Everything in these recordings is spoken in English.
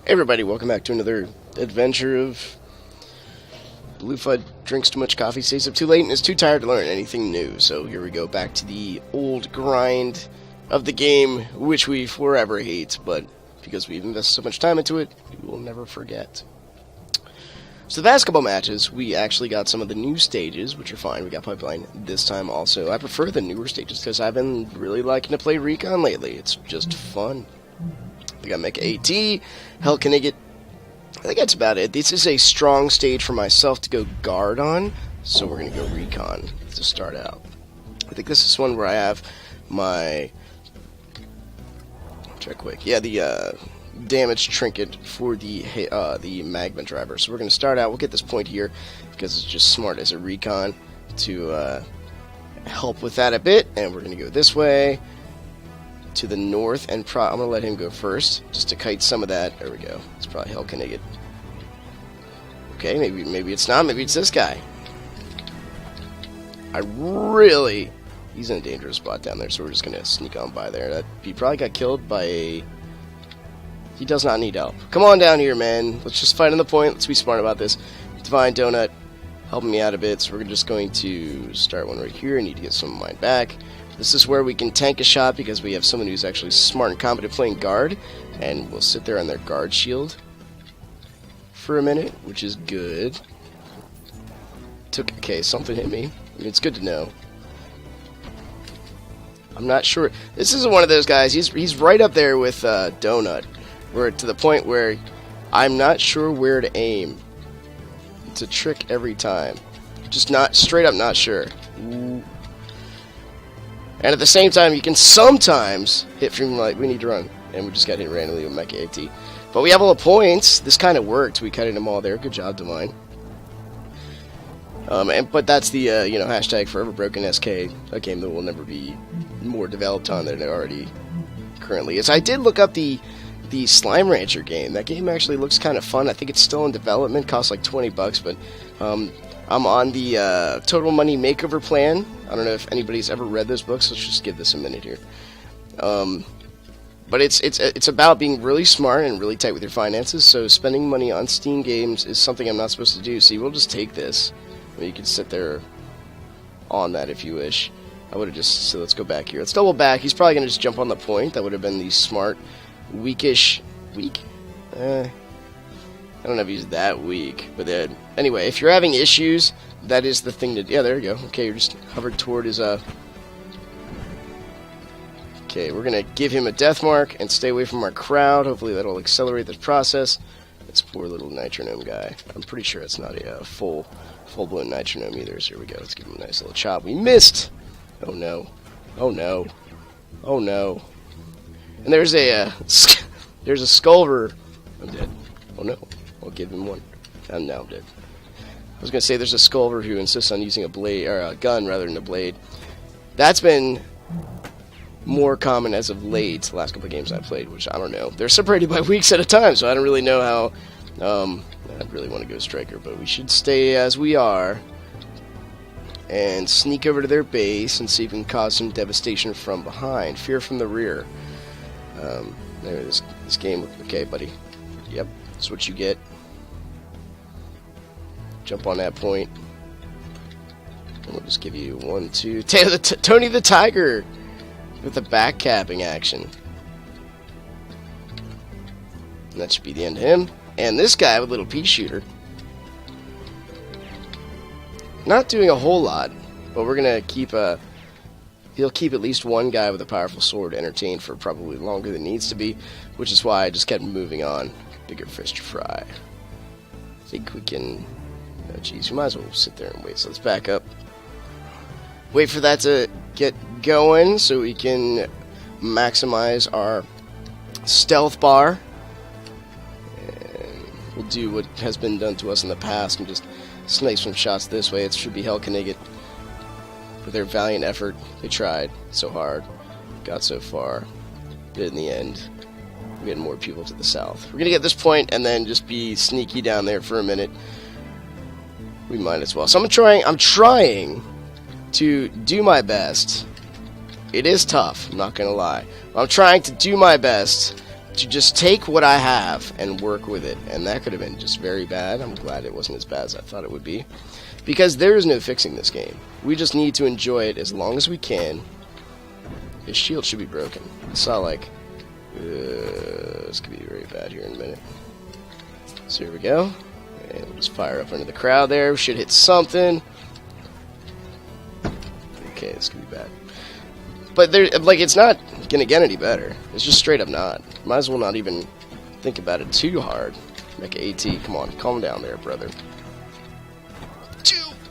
Hey everybody, welcome back to another adventure of Bluefud drinks too much coffee, stays up too late, and is too tired to learn anything new. So here we go, back to the old grind of the game, which we forever hate, but because we've invested so much time into it, we will never forget. So the past couple matches, we actually got some of the new stages, which are fine. We got Pipeline this time also. I prefer the newer stages because I've been really liking to play Recon lately. It's just fun. We got Mecha AT, Hell-Knigget. I think that's about it. This is a strong stage for myself to go guard on, so we're going to go Recon to start out. I think this is one where I have my... Check quick. Yeah, the damage trinket for the Magma driver. So we're going to start out. We'll get this point here because it's just smart as a Recon to help with that a bit. And we're going to go this way to the north, and I'm going to let him go first, just to kite some of that. There we go. It's probably Hell-Knigget. Okay, maybe it's not. Maybe it's this guy. He's in a dangerous spot down there, so we're just going to sneak on by there. He probably got killed by a... He does not need help. Come on down here, man. Let's just fight on the point. Let's be smart about this. Divine Donut helping me out a bit, so we're just going to start one right here. I need to get some of mine back. This is where we can tank a shot because we have someone who's actually smart and competent playing guard, and we'll sit there on their guard shield for a minute, which is good. Okay, something hit me. It's good to know. I'm not sure. This is one of those guys. He's right up there with Donut, where to the point where I'm not sure where to aim. It's a trick every time. Just not straight up not sure. Ooh. And at the same time, you can sometimes hit from, like, we need to run. And we just got hit randomly with Mecha AT. But we have all the points. This kind of worked. We cut them all there. Good job, Divine. But that's the, hashtag Forever Broken SK. A game that will never be more developed on than it already currently is. I did look up the Slime Rancher game. That game actually looks kind of fun. I think it's still in development. Costs like $20, but I'm on the Total Money Makeover plan. I don't know if anybody's ever read those books. Let's just give this a minute here. But it's about being really smart and really tight with your finances. So spending money on Steam games is something I'm not supposed to do. See, we'll just take this. I mean, you can sit there on that if you wish. I would have just... So let's go back here. Let's double back. He's probably going to just jump on the point. That would have been the smart, weakish... Weak? I don't know if he's that weak. But anyway, if you're having issues, that is the thing to... Yeah, there you go. Okay, you're just hovered toward his... Okay, we're going to give him a death mark and stay away from our crowd. Hopefully that'll accelerate this process. This poor little Nitronome guy. I'm pretty sure it's not a full-blown Nitronome either. So here we go. Let's give him a nice little chop. We missed! Oh no. Oh no. Oh no. And there's a Skulver. I'm dead. Oh no. I'll give him one. And now I'm dead. I was going to say there's a Skulver who insists on using a blade, or a gun rather than a blade. That's been more common as of late, the last couple of games I've played, which I don't know. They're separated by weeks at a time, so I don't really know how... I really want to go Striker, but we should stay as we are and sneak over to their base and see if we can cause some devastation from behind. Fear from the rear. This game... Okay, buddy. Yep, that's what you get. Jump on that point. And we'll just give you 1, 2... Tony the Tiger! With the back capping action. And that should be the end of him. And this guy with little pea shooter. Not doing a whole lot, but we're gonna keep he'll keep at least one guy with a powerful sword entertained for probably longer than needs to be, which is why I just kept moving on. Bigger fish to fry. I think we can... Oh geez, we might as well sit there and wait. So let's back up. Wait for that to get going so we can maximize our stealth bar. And we'll do what has been done to us in the past and just snipe some shots this way. It should be Hell-Knigget. For their valiant effort, they tried so hard, got so far, but in the end, we had more people to the south. We're going to get this point and then just be sneaky down there for a minute. We might as well. So I'm trying to do my best. It is tough, I'm not going to lie. I'm trying to do my best to just take what I have and work with it, and that could have been just very bad. I'm glad it wasn't as bad as I thought it would be, because there is no fixing this game. We just need to enjoy it as long as we can. His shield should be broken. I saw like, this could be very bad here in a minute. So here we go, and we'll just fire up into the crowd there. We should hit something. Okay, this could be bad. But there, like, it's not gonna get any better. It's just straight up not. Might as well not even think about it too hard. Mecha AT, come on, calm down there, brother.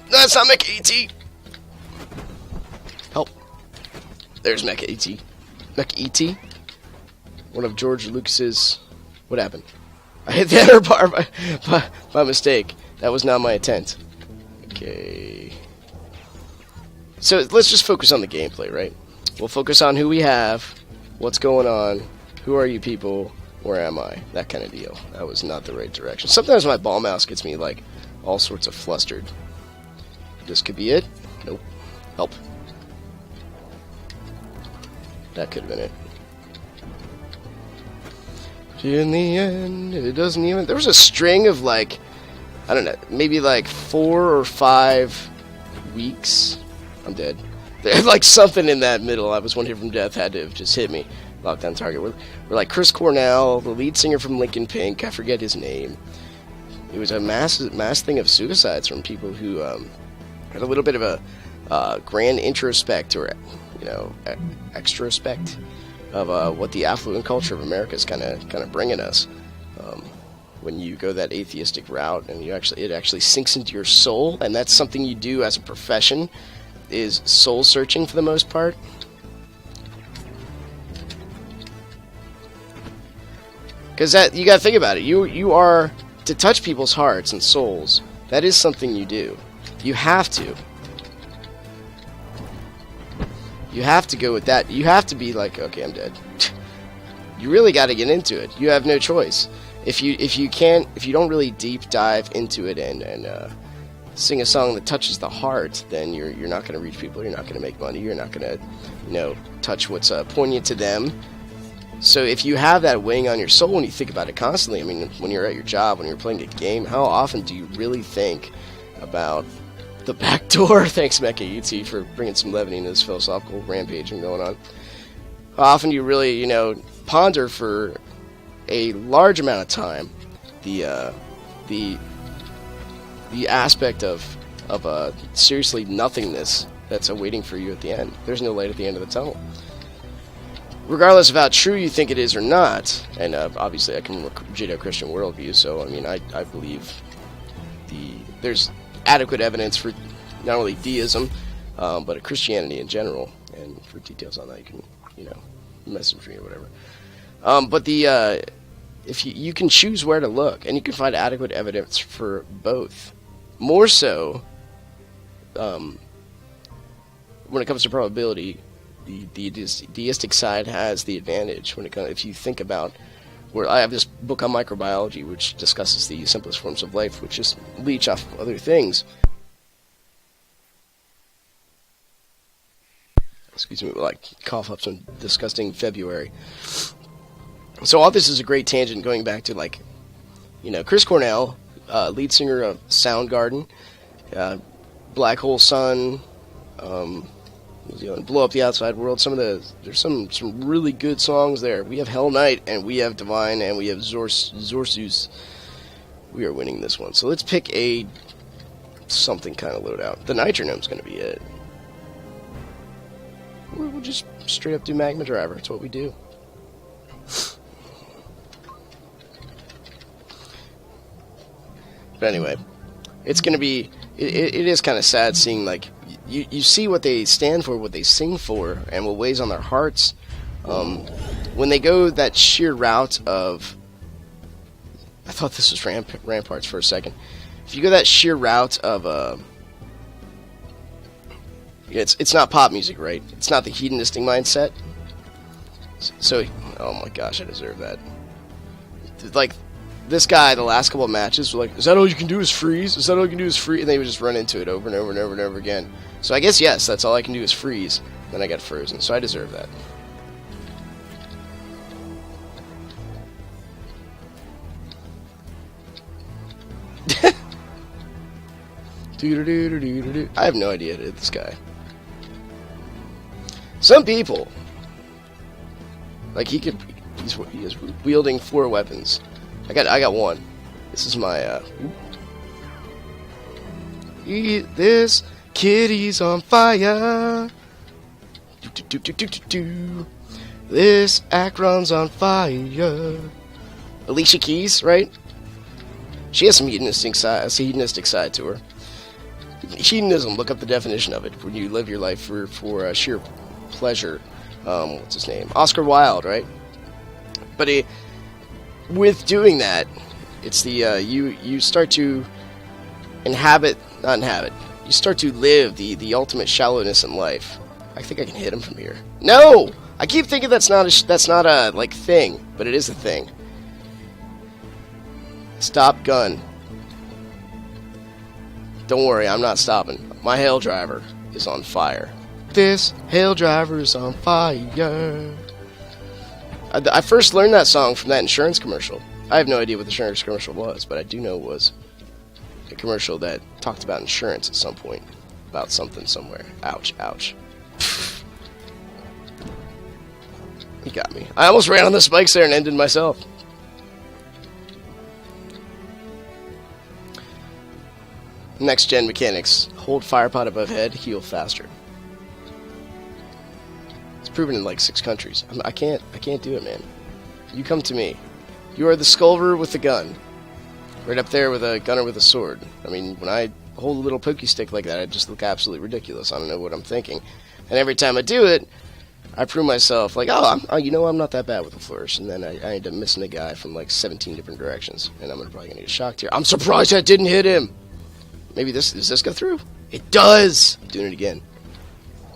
No, that's not Mecha AT. Help. There's Mecha AT. Mecha ET. One of George Lucas's. What happened? I hit the enter bar by mistake. That was not my intent. Okay. So let's just focus on the gameplay, right? We'll focus on who we have, what's going on, who are you people, where am I, that kind of deal. That was not the right direction. Sometimes my ball mouse gets me, like, all sorts of flustered. This could be it. Nope. Help. That could have been it. In the end, it doesn't even... There was a string of, like, I don't know, maybe like 4 or 5 weeks. I'm dead. Like something in that middle. I was one hit from death, had to have just hit me. Lockdown target. We're like Chris Cornell, the lead singer from Linkin Pink. I forget his name. It was a mass thing of suicides from people who had a little bit of a grand introspect, or extrospect of what the affluent culture of America is kind of bringing us. When you go that atheistic route, and it actually sinks into your soul, and that's something you do as a profession, is soul searching for the most part. Because you gotta think about it. You are to touch people's hearts and souls. That is something you do. You have to. You have to go with that. You have to be like, okay, I'm dead. You really got to get into it. You have no choice. If you don't really deep dive into it and sing a song that touches the heart, then you're not going to reach people. You're not going to make money. You're not going to touch what's poignant to them. So if you have that weighing on your soul and you think about it constantly, I mean, when you're at your job, when you're playing a game, how often do you really think about the back door? Thanks, Mecha ET, for bringing some levity into this philosophical rampaging going on. How often do you really, ponder for a large amount of time the aspect of seriously nothingness that's awaiting for you at the end? There's no light at the end of the tunnel. Regardless of how true you think it is or not, and obviously I come from a Judeo-Christian worldview, so I mean I believe there's adequate evidence for not only deism, but Christianity in general. And for details on that, you can message me or whatever. But if you can choose where to look, and you can find adequate evidence for both. More so, when it comes to probability, the deistic side has the advantage when it comes. If you think about, where I have this book on microbiology, which discusses the simplest forms of life, which just leech off other things. Excuse me, like cough up some disgusting February. So all this is a great tangent going back to Chris Cornell, lead singer of Soundgarden, Black Hole Sun, Blow Up the Outside World. There's some really good songs there. We have Hell Knight, and we have Divine, and we have Zorsus. We are winning this one. So let's pick something kind of loadout. The Nitronome's going to be it. We'll just straight up do Magma Driver. That's what we do. But anyway, it's going to be... It is kind of sad seeing, you see what they stand for, what they sing for, and what weighs on their hearts. When they go that sheer route of... I thought this was Ramparts for a second. If you go that sheer route of... It's not pop music, right? It's not the hedonistic mindset. So, oh my gosh, I deserve that. This guy, the last couple of matches, were like, is that all you can do is freeze? Is that all you can do is freeze? And they would just run into it over and over and over and over again. So I guess, yes, that's all I can do is freeze. Then I got frozen, so I deserve that. I have no idea who this guy. Some people, like he's wielding 4 weapons. I got one. This is my this kitty's on fire. This Akron's on fire. Alicia Keys, right? She has some hedonistic side to her. Hedonism, look up the definition of it. When you live your life for sheer pleasure. What's his name? Oscar Wilde, right? But with doing that, it's the you start to not inhabit. You start to live the ultimate shallowness in life. I think I can hit him from here. No, I keep thinking that's not a like thing, but it is a thing. Stop gun. Don't worry, I'm not stopping. My hail driver is on fire. This hail driver is on fire. I first learned that song from that insurance commercial. I have no idea what the insurance commercial was, but I do know it was a commercial that talked about insurance at some point. About something somewhere. Ouch, ouch. He got me. I almost ran on the spikes there and ended myself. Next gen mechanics. Hold fire pot above head, heal faster. It's proven in like 6 countries. I can't do it, man. You come to me. You are the Skulver with the gun. Right up there with a gunner with a sword. I mean, when I hold a little pokey stick like that, I just look absolutely ridiculous. I don't know what I'm thinking. And every time I do it, I prove myself like, I'm not that bad with a flourish. And then I end up missing a guy from like 17 different directions. And I'm probably going to get shocked here. I'm surprised I didn't hit him. Maybe does this go through? It does! I'm doing it again.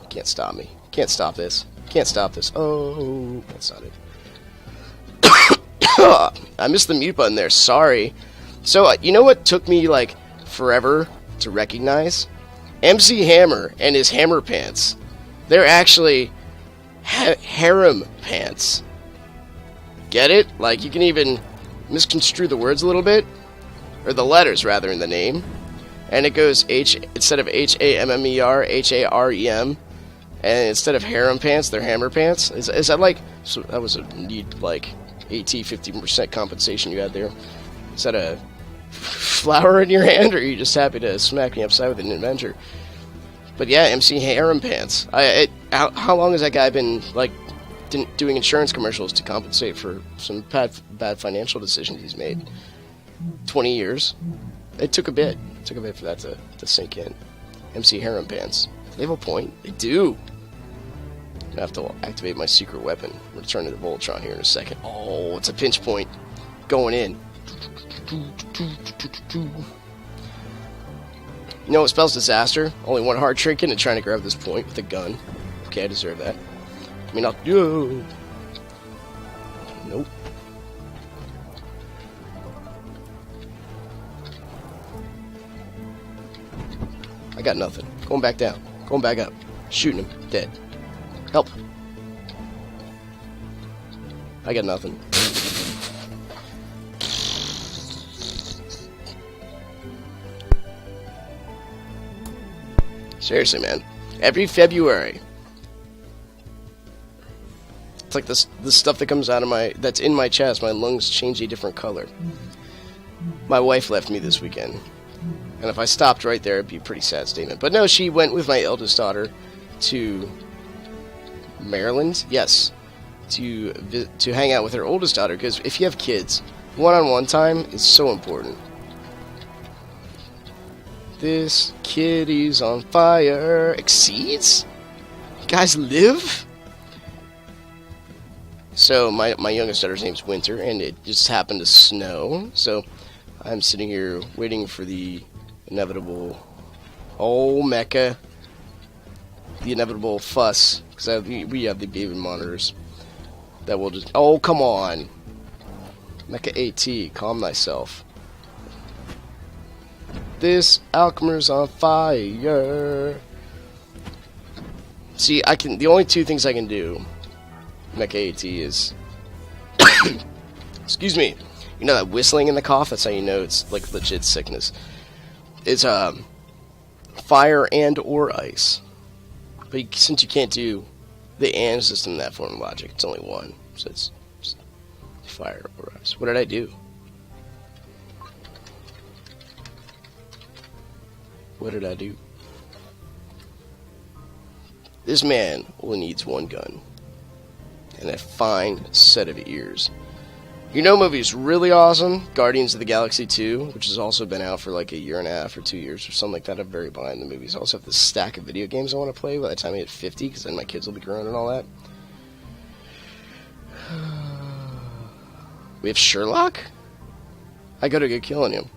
Can't stop me. Can't stop this. Can't stop this. Oh, that's not it. I missed the mute button there. Sorry. So, you know what took me, like, forever to recognize? MC Hammer and his hammer pants. They're actually harem pants. Get it? Like, you can even misconstrue the words a little bit. Or the letters, rather, in the name. And it goes instead of H-A-M-M-E-R, H-A-R-E-M. And instead of harem pants, they're hammer pants. Is that like... So that was a neat, like, 50% compensation you had there. Is that a flower in your hand, or are you just happy to smack me upside with an adventure? But yeah, MC Harem Pants. How long has that guy been, like, doing insurance commercials to compensate for some bad financial decisions he's made? 20 years? It took a bit. It took a bit for that to sink in. MC Harem Pants. They have a point. They do. I have to activate my secret weapon. We'll turn to the Voltron here in a second. Oh, it's a pinch point. Going in. You know what spells disaster? Only one hard trinket and trying to grab this point with a gun. Okay, I deserve that. I mean, Nope. I got nothing. Going back down. Going back up. Shooting him. Dead. Help. I got nothing. Seriously, man. Every February, it's like this stuff that comes out of that's in my chest. My lungs change a different color. My wife left me this weekend, and if I stopped right there, it'd be a pretty sad statement. But no, she went with my eldest daughter to Maryland. Yes, to hang out with her oldest daughter. Because if you have kids, one-on-one time is so important. This kitty's on fire. Exceeds? You guys live? So, my youngest daughter's name's Winter, and it just happened to snow. So, I'm sitting here waiting for the inevitable... Oh, Mecca. The inevitable fuss. Because we have the baby monitors. That will just... Oh, come on. Mecha AT, calm thyself. This Alchemer's on fire. See, the only 2 things I can do, Mecha AT, is excuse me, You know that whistling in the cough? That's how you know it's like legit sickness. It's fire and or ice. But since you can't do the and system in that form of logic, it's only one. So it's just fire or ice. What did I do? What did I do? This man only needs one gun and a fine set of ears. You know, movie's really awesome. Guardians of the Galaxy 2, which has also been out for like a year and a half or 2 years or something like that. I'm very behind the movies. I also have this stack of video games I want to play by the time I hit 50, because then my kids will be grown and all that. We have Sherlock? I gotta get killing him.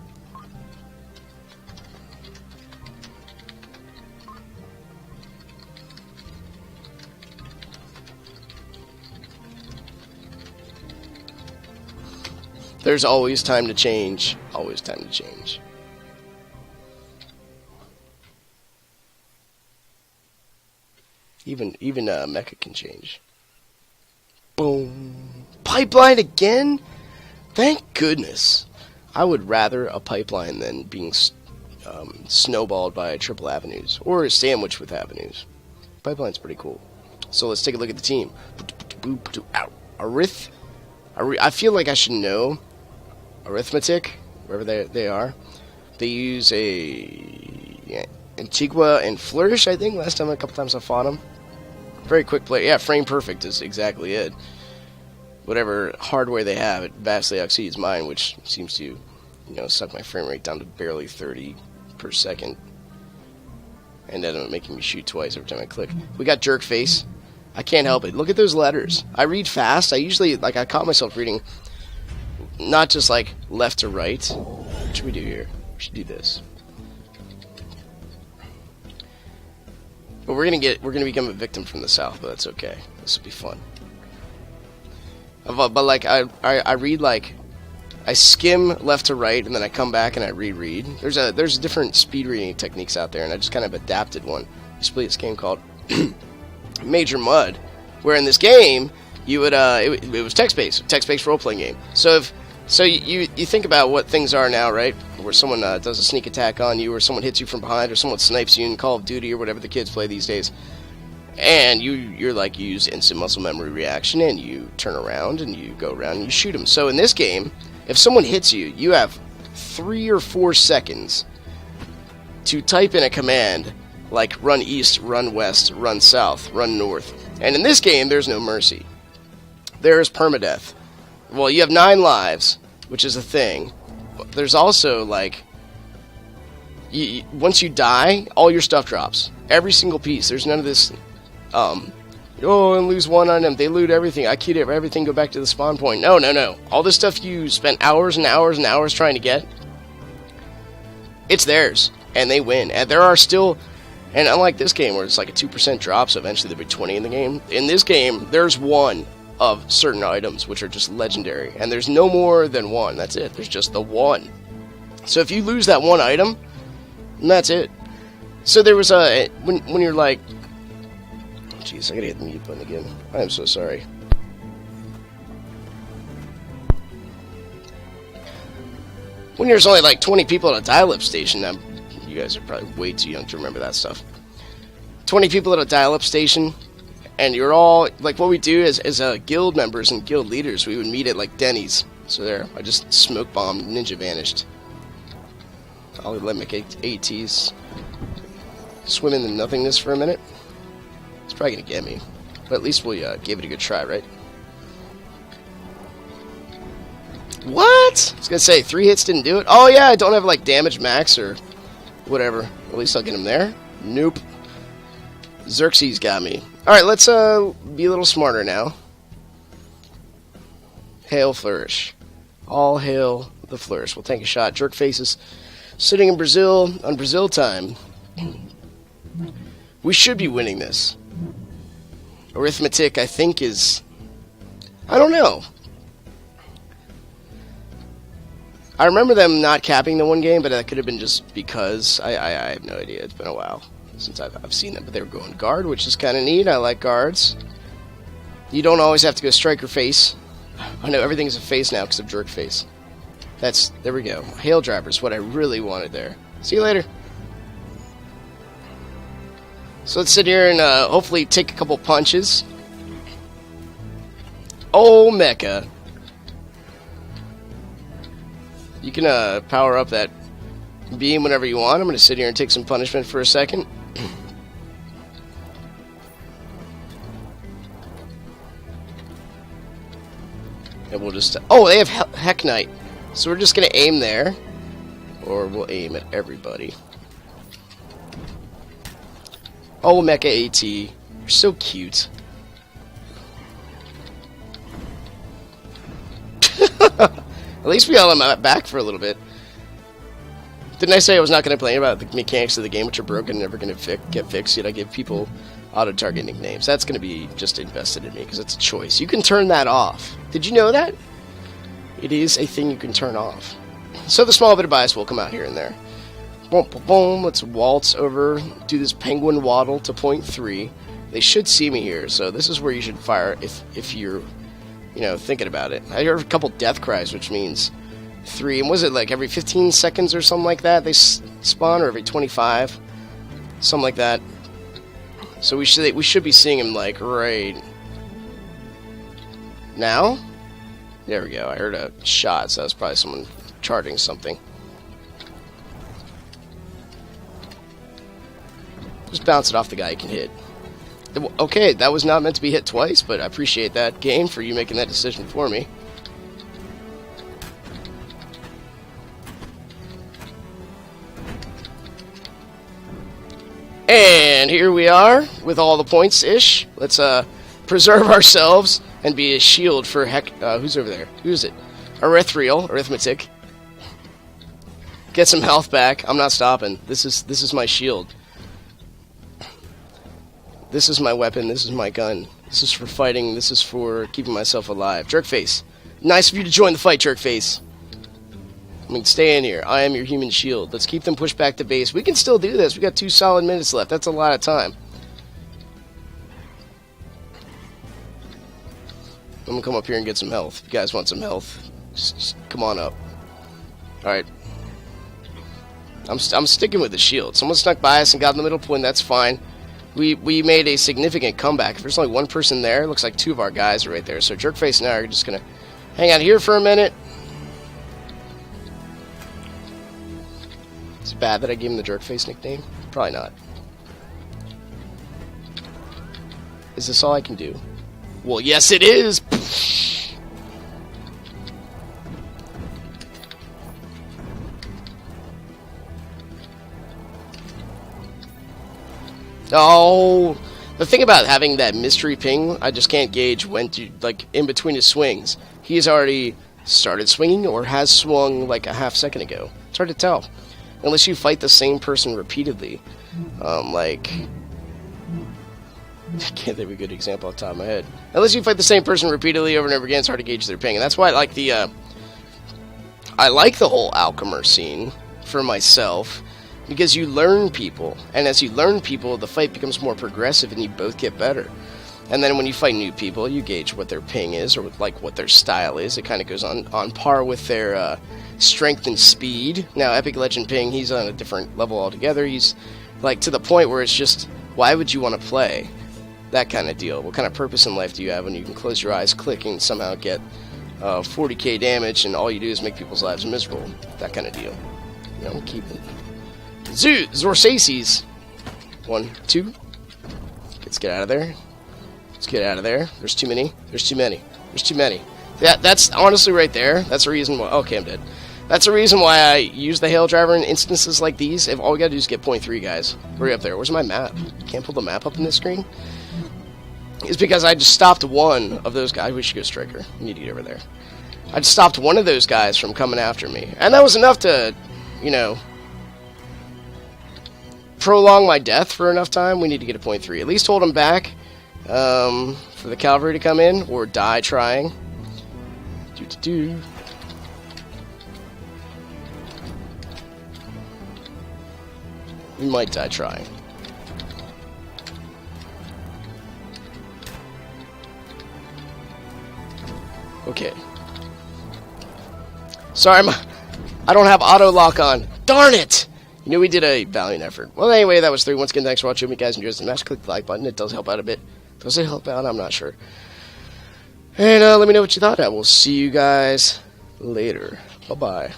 There's always time to change. Always time to change. Even Mecha can change. Boom. Pipeline again? Thank goodness. I would rather a pipeline than being snowballed by triple avenues. Or a sandwich with avenues. Pipeline's pretty cool. So let's take a look at the team. I feel like I should know Arithmetic, wherever they are. They use Antigua and Flourish, I think. Last time, a couple times I fought them. Very quick play. Yeah, frame perfect is exactly it. Whatever hardware they have, it vastly exceeds mine, which seems to, suck my frame rate down to barely 30 per second. And ended up making me shoot twice every time I click. We got Jerk Face. I can't help it. Look at those letters. I read fast. I usually, I caught myself reading not just, left to right. What should we do here? We should do this. But we're gonna become a victim from the south, but that's okay. This will be fun. But, I read, I skim left to right, and then I come back and I reread. There's different speed reading techniques out there, and I just kind of adapted one. I used to play this game called Major Mud, where in this game you would it was text-based role-playing game. So you think about what things are now, right? Where someone does a sneak attack on you, or someone hits you from behind, or someone snipes you in Call of Duty or whatever the kids play these days. And you use instant muscle memory reaction, and you turn around and you go around and you shoot them. So in this game, if someone hits you, you have 3 or 4 seconds to type in a command like run east, run west, run south, run north. And in this game, there's no mercy. There is permadeath. Well, you have 9 lives, which is a thing. But there's also, once you die, all your stuff drops. Every single piece. There's none of this, and lose 1 on them. They loot everything. I keyed everything, go back to the spawn point. No. All this stuff you spent hours and hours and hours trying to get, it's theirs. And they win. And there are still... And unlike this game, where it's a 2% drop, so eventually there'll be 20 in the game, in this game, there's 1 of certain items, which are just legendary. And there's no more than 1. That's it. There's just the 1. So if you lose that 1 item, that's it. So there was a... When you're like... Jeez, I gotta hit the mute button again. I am so sorry. When there's only 20 people at a dial-up station, you guys are probably way too young to remember that stuff. 20 people at a dial-up station, and you're all, what we do as guild members and guild leaders, we would meet at, Denny's. So there, I just smoke bombed, ninja vanished. I'll let my ATs swim in the nothingness for a minute. It's probably gonna get me, but at least we gave it a good try, right? What? I was gonna say, 3 hits didn't do it? Oh yeah, I don't have, damage max or whatever. At least I'll get him there. Nope. Xerxes got me. Alright, let's be a little smarter now. Hail Flourish. All hail the Flourish. We'll take a shot. Jerk Faces sitting in Brazil on Brazil time. We should be winning this. Arithmetic, I think, is... I don't know. I remember them not capping the 1 game, but that could have been just because. I have no idea. It's been a while since I've seen them. But they were going guard, which is kind of neat. I like guards. You don't always have to go striker face. I know everything's a face now because of Jerk Face. There we go. Hail Driver's what I really wanted there. See you later. So let's sit here and hopefully take a couple punches. Oh, Mecha. You can power up that beam whenever you want. I'm going to sit here and take some punishment for a second. And we'll just... Oh, they have Heck Knight. So we're just going to aim there. Or we'll aim at everybody. Oh, Mecha AT. You're so cute. At least we held him back for a little bit. Didn't I say I was not going to complain about the mechanics of the game, which are broken and never going to get fixed? Yet I give people auto-target nicknames. That's going to be just invested in me, because it's a choice. You can turn that off. Did you know that? It is a thing you can turn off. So the small bit of bias will come out here and there. Boom, boom, boom. Let's waltz over, do this penguin waddle to point 3. They should see me here, so this is where you should fire if you're, you know, thinking about it. I heard a couple death cries, which means 3. And was it like every 15 seconds or something like that they spawn, or every 25? Something like that. So we should be seeing him like right now. There we go. I heard a shot, so that was probably someone charging something. Just bounce it off the guy you can hit. Okay, that was not meant to be hit twice, but I appreciate that game for you making that decision for me. And here we are with all the points-ish. Let's preserve ourselves and be a shield for Heck. Who's over there? Who's it? Arithmetic. Get some health back. I'm not stopping. This is my shield. This is my weapon. This is my gun. This is for fighting. This is for keeping myself alive. Jerkface. Nice of you to join the fight, Jerkface. I mean, stay in here. I am your human shield. Let's keep them pushed back to base. We can still do this. We got 2 solid minutes left. That's a lot of time. I'm gonna come up here and get some health. If you guys want some health, just come on up. Alright. I'm sticking with the shield. Someone snuck by us and got in the middle point. That's fine. We made a significant comeback. If there's only one person there, it looks like 2 of our guys are right there. So Jerkface and I are just gonna hang out here for a minute. Is it bad that I gave him the Jerkface nickname? Probably not. Is this all I can do? Well, yes it is! Oh, the thing about having that mystery ping, I just can't gauge when to, like, in between his swings. He's already started swinging or has swung like a half second ago. It's hard to tell. Unless you fight the same person repeatedly. Like... I can't think of a good example off the top of my head. Unless you fight the same person repeatedly over and over again, it's hard to gauge their ping. And that's why I like the, I like the whole Alchemer scene for myself. Because you learn people, and as you learn people, the fight becomes more progressive and you both get better. And then when you fight new people, you gauge what their ping is, or like what their style is. It kind of goes on par with their strength and speed. Now, Epic Legend Ping, he's on a different level altogether. He's like to the point where it's just, why would you want to play? That kind of deal. What kind of purpose in life do you have when you can close your eyes, click, and somehow get 40k damage, and all you do is make people's lives miserable? That kind of deal. You know, keep it. Zorsaces. 1, 2. Let's get out of there. Let's get out of there. There's too many. There's too many. There's too many. That's honestly right there. That's the reason why. Okay, I'm dead. That's the reason why I use the Hail Driver in instances like these. If all we gotta do is get point 3, guys. Hurry up there. Where's my map? Can't pull the map up in this screen. It's because I just stopped one of those guys. We should go Striker. We need to get over there. I just stopped one of those guys from coming after me, and that was enough to, you know, prolong my death for enough time. We need to get a point 3. At least hold him back for the cavalry to come in, or die trying. We might die trying. Okay. Sorry, I don't have auto lock on. Darn it! You knew we did a valiant effort. Well, anyway, that was 3. Once again, thanks for watching. If you guys enjoyed this match, click the like button. It does help out a bit. Does it help out? I'm not sure. And let me know what you thought. I will see you guys later. Bye-bye.